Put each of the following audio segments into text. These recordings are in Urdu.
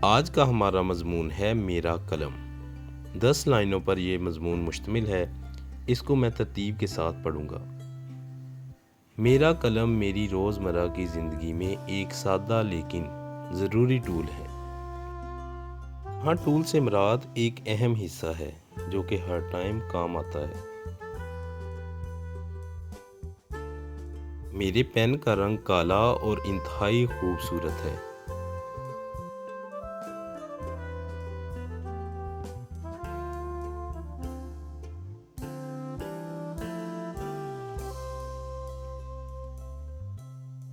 آج کا ہمارا مضمون ہے میرا قلم۔ 10 لائنوں پر یہ مضمون مشتمل ہے، اس کو میں ترتیب کے ساتھ پڑھوں گا۔ میرا قلم میری روزمرہ کی زندگی میں ایک سادہ لیکن ضروری ٹول ہے۔ ہاں، ٹول سے مراد ایک اہم حصہ ہے جو کہ ہر ٹائم کام آتا ہے۔ میرے پین کا رنگ کالا اور انتہائی خوبصورت ہے۔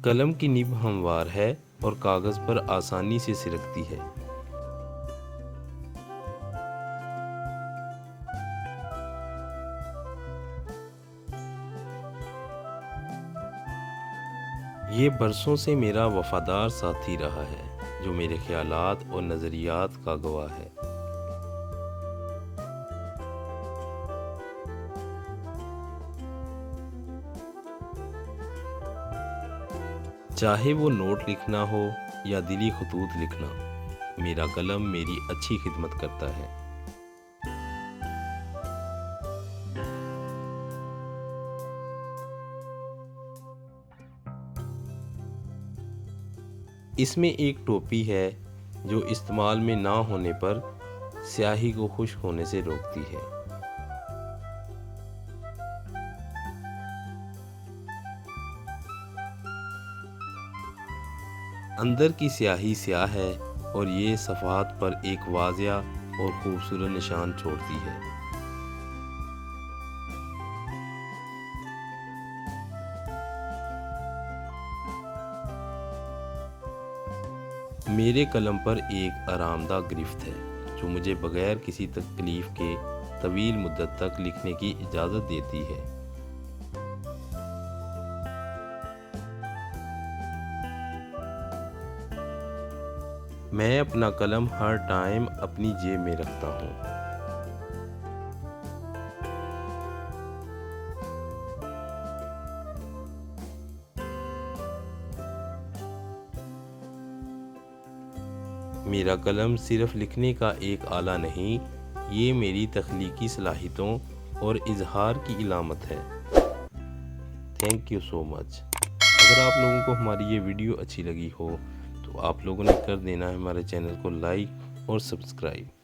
قلم کی نب ہموار ہے اور کاغذ پر آسانی سے سرکتی ہے۔ یہ برسوں سے میرا وفادار ساتھی رہا ہے جو میرے خیالات اور نظریات کا گواہ ہے۔ چاہے وہ نوٹ لکھنا ہو یا دلی خطوط لکھنا، میرا قلم میری اچھی خدمت کرتا ہے۔ اس میں ایک ٹوپی ہے جو استعمال میں نہ ہونے پر سیاہی کو خشک ہونے سے روکتی ہے۔ اندر کی سیاہی سیاہ ہے اور یہ صفحات پر ایک واضح اور خوبصورت نشان چھوڑتی ہے۔ میرے قلم پر ایک آرام دہ گرفت ہے جو مجھے بغیر کسی تکلیف کے طویل مدت تک لکھنے کی اجازت دیتی ہے۔ میں اپنا قلم ہر ٹائم اپنی جیب میں رکھتا ہوں۔ میرا قلم صرف لکھنے کا ایک آلہ نہیں، یہ میری تخلیقی صلاحیتوں اور اظہار کی علامت ہے۔ تھینک یو سو مچ۔ اگر آپ لوگوں کو ہماری یہ ویڈیو اچھی لگی ہو تو آپ لوگوں نے کر دینا ہے ہمارے چینل کو لائک اور سبسکرائب۔